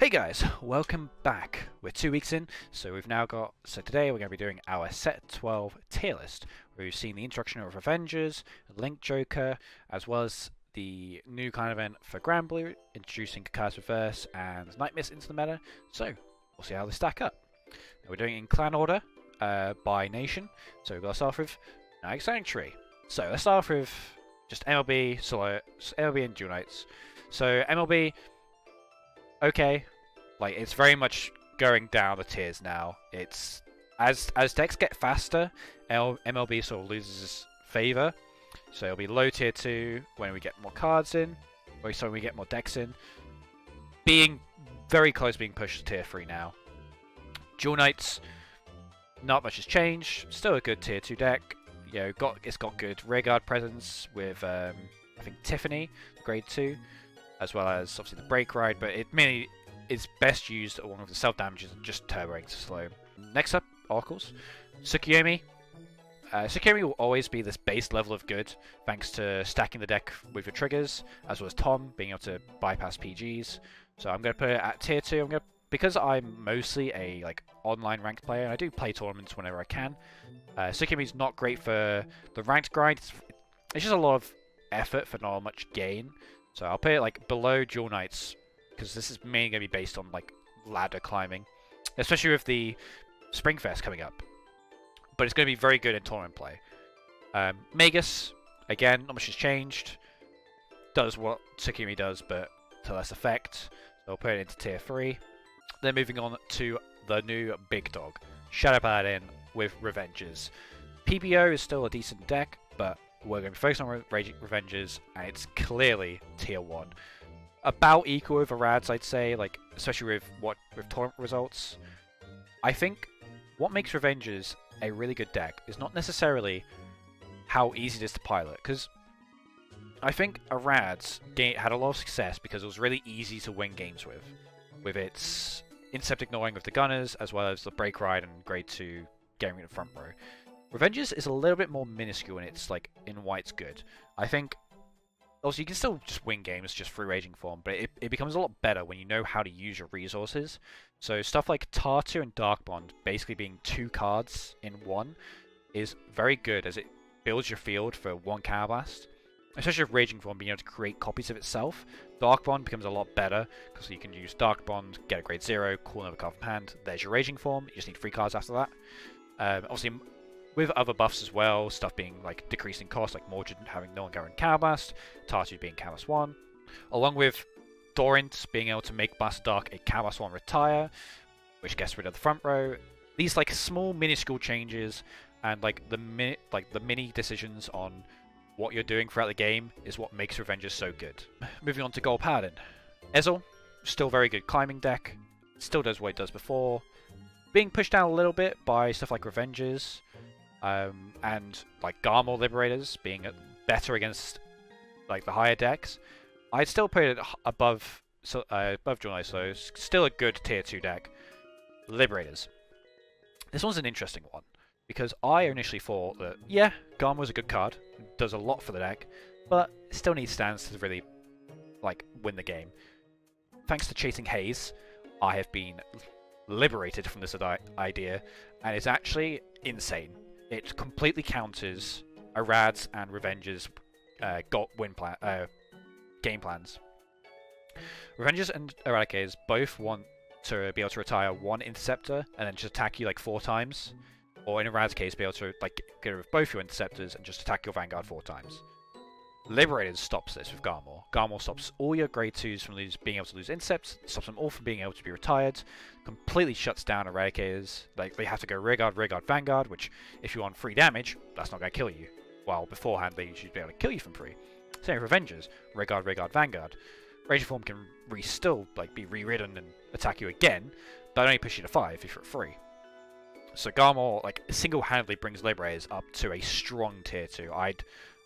Hey guys, welcome back. We're 2 weeks in, so today we're going to be doing our set 12 tier list, where we've seen the introduction of Avengers, Link Joker, as well as the new kind of event for Granblue, introducing Kaka's Reverse and Night Mist into the meta, so we'll see how they stack up. Now, we're doing it in clan order, by nation, so we're going to start with Night Sanctuary. So let's start off with just MLB, Solo, MLB and Dual Knights. So MLB, okay, like it's very much going down the tiers now. It's as decks get faster, MLB sort of loses favor. So it'll be low tier 2 when we get more cards in, or sorry, we get more decks in. Being very close to being pushed to tier 3 now. Dual Knights, not much has changed. Still a good tier 2 deck. You know, it's got good rearguard presence with I think Tiffany, grade 2. As well as obviously the Break Ride, but it mainly is best used along with the self damages and just turboing to slow. Next up, Orcles Tsukiyomi. Tsukiyomi will always be this base level of good, thanks to stacking the deck with your triggers, as well as Tom being able to bypass PGs. So I'm going to put it at tier 2. Because I'm mostly a online ranked player, and I do play tournaments whenever I can. Tsukiyomi is not great for the ranked grind. It's just a lot of effort for not much gain. So I'll put it below Dual Knights, because this is mainly going to be based on ladder climbing, especially with the Springfest coming up. But it's going to be very good in tournament play. Magus, again, not much has changed. Does what Tsukiyomi does, but to less effect. So I'll put it into tier 3. Then moving on to the new big dog, Shadow Paladin with Revengers. PBO is still a decent deck, but we're going to be focused on Revengers, and it's clearly tier 1. About equal with Arads, I'd say, especially with tournament results. I think what makes Revengers a really good deck is not necessarily how easy it is to pilot, because I think Arads had a lot of success because it was really easy to win games with its Intercept ignoring with the Gunners, as well as the Break Ride and grade 2 getting in the front row. Revengers is a little bit more minuscule, and it's in why it's good. I think also you can still just win games just through Raging Form, but it becomes a lot better when you know how to use your resources. So stuff like Tartu and Dark Bond basically being 2 cards in 1 is very good, as it builds your field for 1 Counterblast. Especially with Raging Form being able to create copies of itself. Dark Bond becomes a lot better, because you can use Dark Bond, get a grade 0, call another card from hand, there's your Raging Form, you just need 3 cards after that. Obviously, with other buffs as well, stuff being decreasing cost, like Mordred having no longer in Counterblast, Tartu being Counterblast 1, along with Dorint being able to make Blast Dark a Counterblast 1 retire, which gets rid of the front row. These small minuscule changes and the mini decisions on what you're doing throughout the game is what makes Revengers so good. Moving on to Gold Paladin. Ezel, still very good climbing deck, still does what it does before, being pushed down a little bit by stuff like Revengers, and Garmor Liberators being better against the higher decks. I'd still put it above Dual Knights, so it's still a good tier 2 deck. Liberators. This one's an interesting one, because I initially thought that, yeah, Garmor's a good card, does a lot for the deck, but it still needs stands to really win the game. Thanks to Chasing Haze, I have been liberated from this idea, and it's actually insane. It completely counters Arads and Revengers' game plans. Revengers and Eradicators both want to be able to retire 1 Interceptor and then just attack you 4 times, or in Arad's case, be able to get rid of both your Interceptors and just attack your Vanguard 4 times. Liberators stops this with Garmor. Garmor stops all your grade 2s from being able to lose Intercepts, stops them all from being able to be retired, completely shuts down Eradicators. They have to go Rearguard, Vanguard, which, if you're on free damage, that's not going to kill you. While beforehand, they should be able to kill you from free. Same with Revengers. Rearguard, Vanguard. Raging Form can still be reridden and attack you again, but only push you to 5 if you're at 3. So Garmor single-handedly brings Liberators up to a strong tier 2.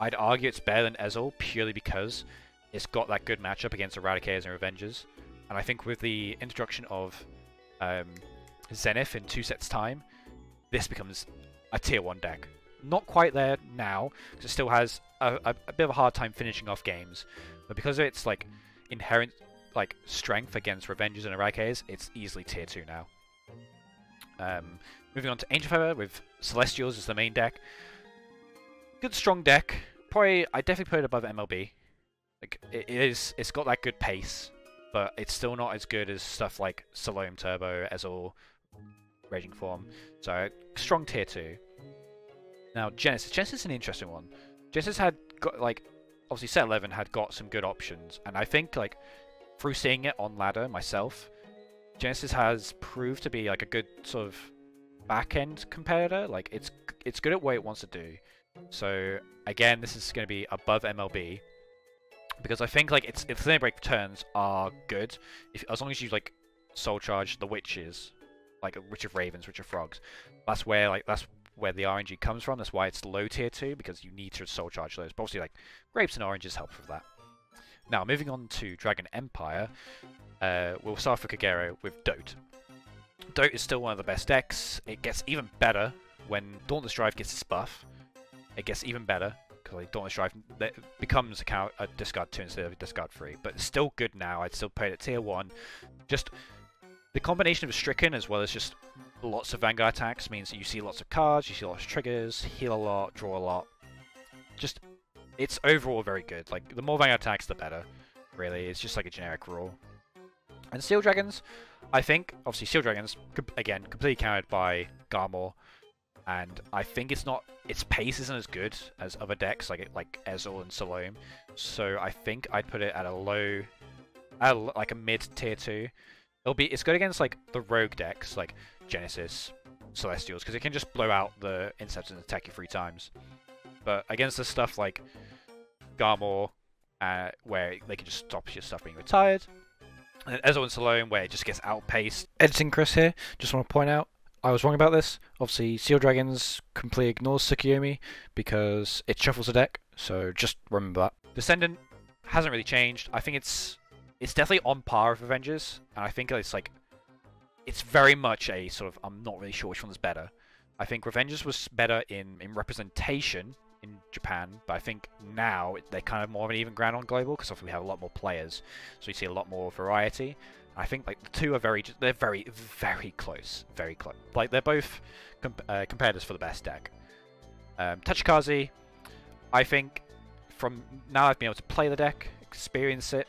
I'd argue it's better than Ezel purely because it's got that good matchup against Eradicators and Revengers. And I think with the introduction of Zenith in 2 sets time, this becomes a tier 1 deck. Not quite there now, because it still has a bit of a hard time finishing off games, but because of its inherent like strength against Revengers and Eradicators, it's easily tier 2 now. Moving on to Angel Feather with Celestials as the main deck. Good strong deck. Probably I definitely put it above MLB. Like it's got that good pace, but it's still not as good as stuff like Salome Turbo, Ezreal, Raging Form. So strong tier 2. Now Genesis. Genesis is an interesting one. Genesis had got like obviously set 11 had got some good options, and I think like through seeing it on ladder myself, Genesis has proved to be like a good sort of back end competitor. Like it's good at what it wants to do. So again, this is going to be above MLB because I think like its Flame Break turns are good as long as you like soul charge the witches, like Witch of Ravens, Witch of Frogs. That's where the RNG comes from. That's why it's low tier 2 because you need to soul charge those. But obviously like grapes and oranges help with that. Now moving on to Dragon Empire, we'll start for Kagero with Dote. Dote is still one of the best decks. It gets even better when Dauntless Drive gets its buff. It gets even better because like, Dauntless Drive becomes a discard 2 instead of a discard 3. But it's still good now. I'd still put it at tier 1. Just the combination of Stricken as well as just lots of Vanguard attacks means that you see lots of cards, you see lots of triggers, heal a lot, draw a lot. Just it's overall very good. Like the more Vanguard attacks, the better. Really, it's just like a generic rule. And Steel Dragons, I think obviously Steel Dragons again completely countered by Garmor, and I think its pace isn't as good as other decks like Ezreal and Salome. So I think I'd put it at like a mid tier 2. It's good against like the rogue decks like Genesis, Celestials, because it can just blow out the Interceptors and attack you 3 times. But against the stuff like Garmor, where they can just stop your stuff being retired, and Ezreal and Salome, where it just gets outpaced. Editing Chris here, just want to point out, I was wrong about this. Obviously, Steel Dragons completely ignores Tsukiyomi because it shuffles the deck, so just remember that. Descendant hasn't really changed. I think it's definitely on par with Avengers, and I think it's very much a sort of, I'm not really sure which one's better. I think Revengers was better in representation in Japan, but I think now they're kind of more of an even ground on global because obviously we have a lot more players, so you see a lot more variety. I think like the two are they're very, very close, very close. Like they're both competitors for the best deck. Tachikaze, I think from now I've been able to play the deck, experience it,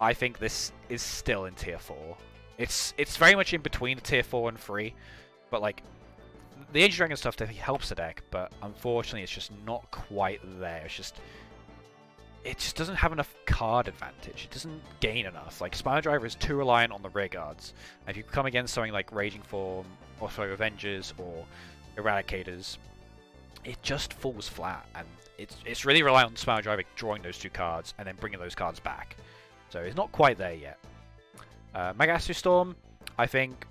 I think this is still in tier 4. It's very much in between tier 4 and 3, but like the Age of Dragon stuff definitely helps the deck, but unfortunately it's just not quite there. It just doesn't have enough card advantage. It doesn't gain enough. Like Spinal Driver is too reliant on the rear guards. And if you come against something like Raging Form, or Avengers, or Eradicators, it just falls flat, and it's really reliant on Spinal Driver drawing those 2 cards and then bringing those cards back. So it's not quite there yet. Magasu Storm, I think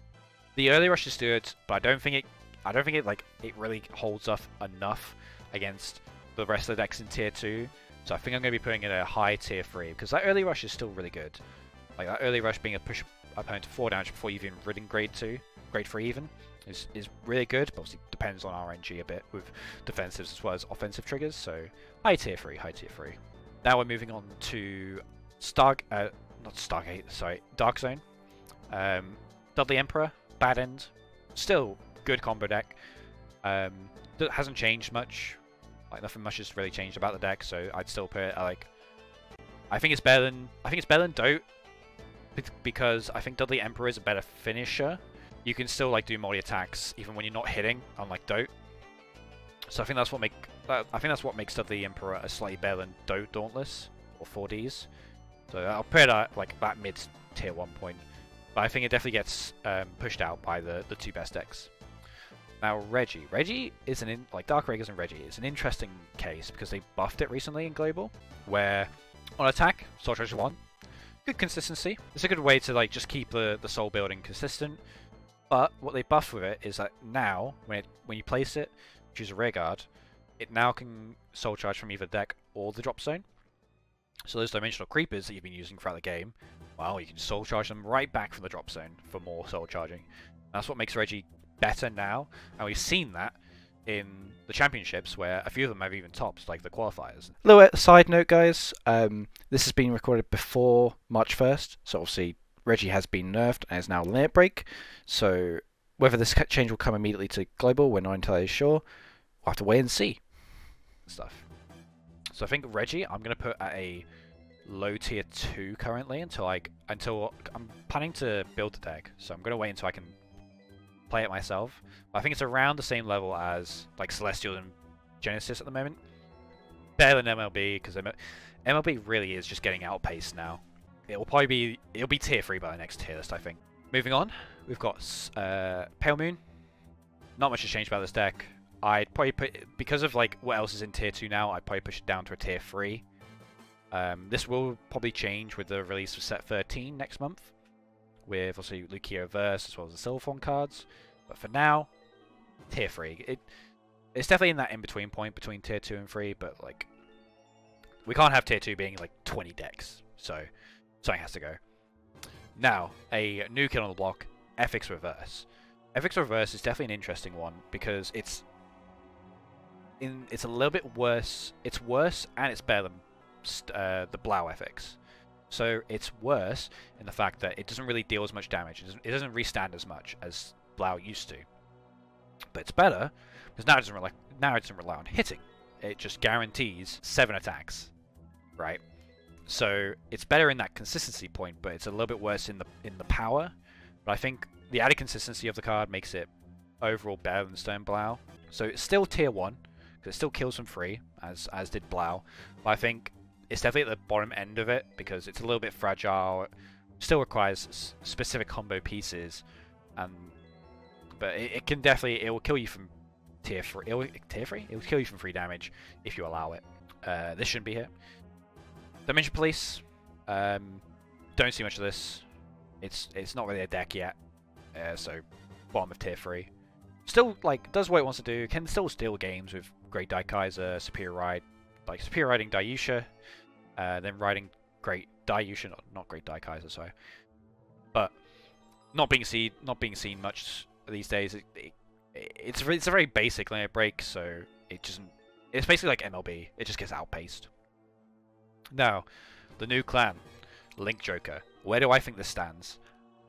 the early rush is good, but I don't think it really holds up enough against the rest of the decks in tier 2. So I think I'm going to be putting it at a high tier 3 because that early rush is still really good. Like that early rush being a push opponent to 4 damage before you've even ridden grade 3 even is really good, but obviously depends on RNG a bit with defensives as well as offensive triggers. So high tier 3. Now we're moving on to Dark Zone. Dudley Emperor, bad end, still good combo deck. Hasn't changed much. Like nothing much has really changed about the deck, so I'd still put it at like. I think it's better than Dote because I think Dudley Emperor is a better finisher. You can still like do multi attacks even when you're not hitting, unlike Dote. So I think that's what makes Dudley Emperor a slightly better than Dote Dauntless or 4Ds. So I'll put it at like that mid tier 1 point. But I think it definitely gets pushed out by the 2 best decks. Now Reggie. Reggie is Dark Ragas and Reggie is an interesting case because they buffed it recently in Global, where on attack, Soul Treasure 1, good consistency. It's a good way to like just keep the soul building consistent. But what they buff with it is that now, when you place it, choose a rear guard, it now can soul charge from either deck or the drop zone. So those dimensional creepers that you've been using throughout the game, well, you can soul charge them right back from the drop zone for more soul charging. That's what makes Reggie better now, and we've seen that in the championships, where a few of them have even topped, like the qualifiers. Little side note, guys, this has been recorded before March 1st, so obviously Reggie has been nerfed and is now limit break, so whether this change will come immediately to global, we're not entirely sure. We'll have to wait and see. Stuff. So I think Reggie, I'm going to put at a low tier 2 currently until I'm planning to build the deck, so I'm going to wait until I can play it myself. But I think it's around the same level as like Celestial and Genesis at the moment. Better than MLB, because MLB really is just getting outpaced now. It'll be tier 3 by the next tier list, I think. Moving on, we've got Pale Moon. Not much has changed about this deck. I'd probably put, because of like what else is in tier 2 now, I'd probably push it down to a tier 3. This will probably change with the release of set 13 next month, with obviously Lucio Verse as well as the Silverform cards. But for now, tier 3. It's definitely in that in-between point between tier 2 and 3, but like we can't have tier 2 being like 20 decks, so something has to go. Now, a new kid on the block, Ethics Reverse. Ethics Reverse is definitely an interesting one because it's a little bit worse. It's worse and it's better than the Blau Ethics. So it's worse in the fact that it doesn't really deal as much damage. It doesn't restand as much as Blau used to. But it's better because now it doesn't rely on hitting. It just guarantees 7 attacks, right? So it's better in that consistency point, but it's a little bit worse in the power. But I think the added consistency of the card makes it overall better than Stone Blau. So it's still tier 1 because it still kills from free, as did Blau. But I think it's definitely at the bottom end of it because it's a little bit fragile. It still requires specific combo pieces, but it can definitely, it will kill you from tier 3. It will kill you from free damage if you allow it. This shouldn't be here. Dimension Police. Don't see much of this. It's not really a deck yet. So bottom of tier 3. Still like does what it wants to do. Can still steal games with Great Daikaiser, Superior Riding Dayusha, then riding Great Dayusha, not Great Daikaiser, sorry. But not being seen much these days. It's a very basic limit break, so it's basically like MLB. It just gets outpaced. Now, the new clan, Link Joker. Where do I think this stands?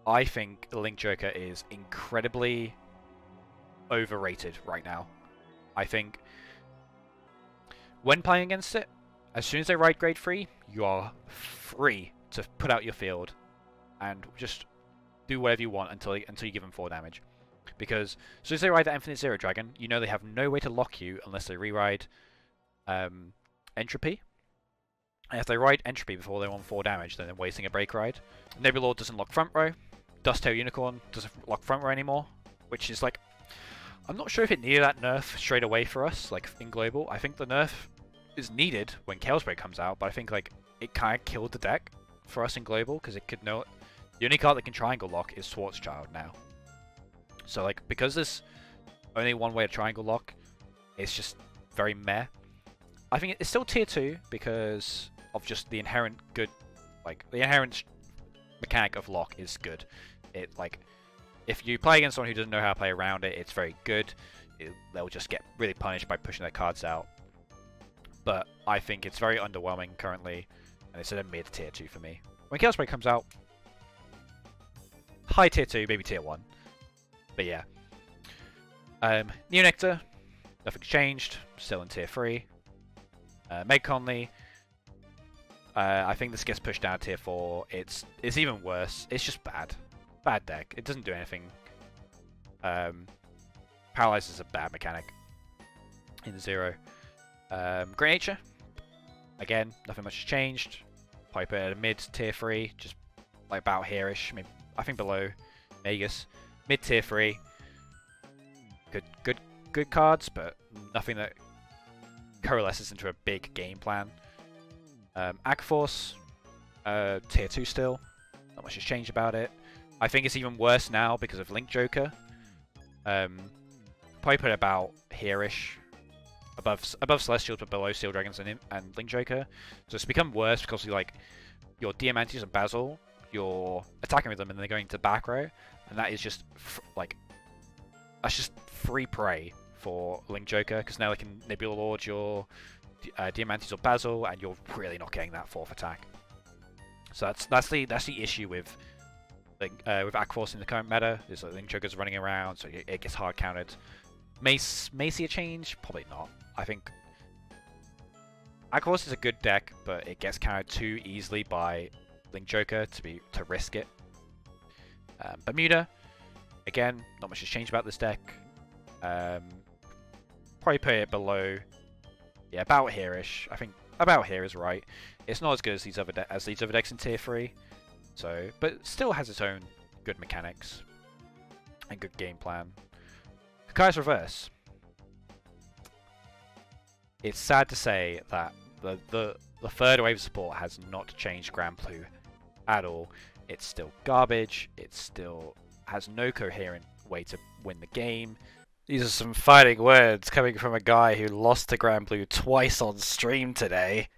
I think Link Joker is incredibly overrated right now. I think when playing against it, as soon as they ride grade 3, you are free to put out your field and just do whatever you want until you give them 4 damage. Because as soon as they ride that Infinite Zero Dragon, you know they have no way to lock you unless they re-ride Entropy. And if they ride Entropy before they want 4 damage, then they're wasting a break ride. Nebulord doesn't lock front row. Dusttail Unicorn doesn't lock front row anymore, which is like, I'm not sure if it needed that nerf straight away for us, like in global. I think the nerf is needed when Chaos Break comes out, but I think like it kind of killed the deck for us in global because it could know the only card that can triangle lock is Schwarzschild now. So like because there's only one way to triangle lock, it's just very meh. I think it's still tier 2 because of just the inherent good, like the inherent mechanic of lock is good. It like if you play against someone who doesn't know how to play around it, it's very good. They'll just get really punished by pushing their cards out. But I think it's very underwhelming currently, and it's at a mid tier 2 for me. When Chaos Break comes out, high tier 2, maybe tier 1. But yeah. Neo Nectar, nothing's changed, still in tier 3. Meg Conley, I think this gets pushed down to tier 4. It's even worse. It's just bad. Bad deck. It doesn't do anything. Paralyze is a bad mechanic in 0. Great Nature, again, nothing much has changed. Piper at a mid tier 3, just like about here-ish. I mean, I think below Magus. Mid tier 3. Good cards, but nothing that coalesces into a big game plan. Aquaforce, tier 2 still. Not much has changed about it. I think it's even worse now because of Link Joker. Probably put about here-ish. Above Celestials but below Steel Dragons and Link Joker. So it's become worse because like your Diamantes and Basil, you're attacking with them and they're going to back row, and that is just like that's just free prey for Link Joker, because now they can Nebula Lord your Diamantes or Basil, and you're really not getting that 4th attack. So that's the issue with Aquaforce in the current meta, is that Link Joker's running around, so it gets hard countered. May see a change? Probably not. I think Aquaforce is a good deck, but it gets countered too easily by Link Joker to risk it. Bermuda, again, not much has changed about this deck. Probably put it below, yeah, about here-ish. I think about here is right. It's not as good as these other decks in Tier 3, so, but it still has its own good mechanics and good game plan. Kakai's Reverse. It's sad to say that the third wave support has not changed Grand Blue at all. It's still garbage. It still has no coherent way to win the game. These are some fighting words coming from a guy who lost to Grand Blue twice on stream today.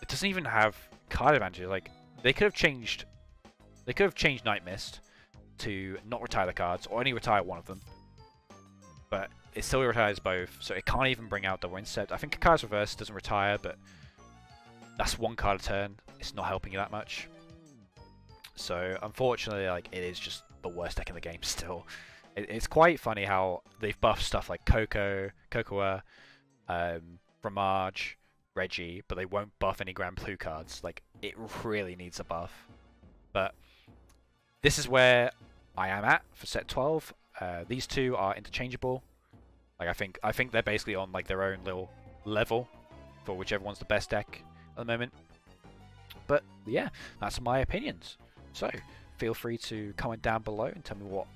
It doesn't even have card advantage. Like, they could have changed Night Mist to not retire the cards, or only retire one of them. But it still retires both, so it can't even bring out Double Intercept. I think Kakai's Reverse doesn't retire, but that's one card a turn. It's not helping you that much. So unfortunately, like, it is just the worst deck in the game still. It's quite funny how they've buffed stuff like Cocoa, Fromage, Reggie, but they won't buff any Grand Blue cards. Like, it really needs a buff. But this is where I am at for set 12. These two are interchangeable. Like, I think they're basically on like their own little level for whichever one's the best deck at the moment. But yeah, that's my opinions. So feel free to comment down below and tell me what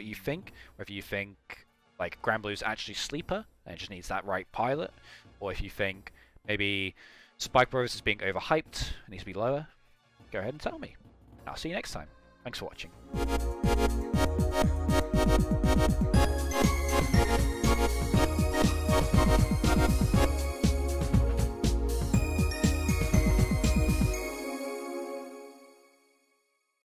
you think. Whether you think like Grand Blue's actually sleeper and it just needs that right pilot, or if you think maybe Spike Bros is being overhyped and needs to be lower, go ahead and tell me. I'll see you next time. Thanks for watching.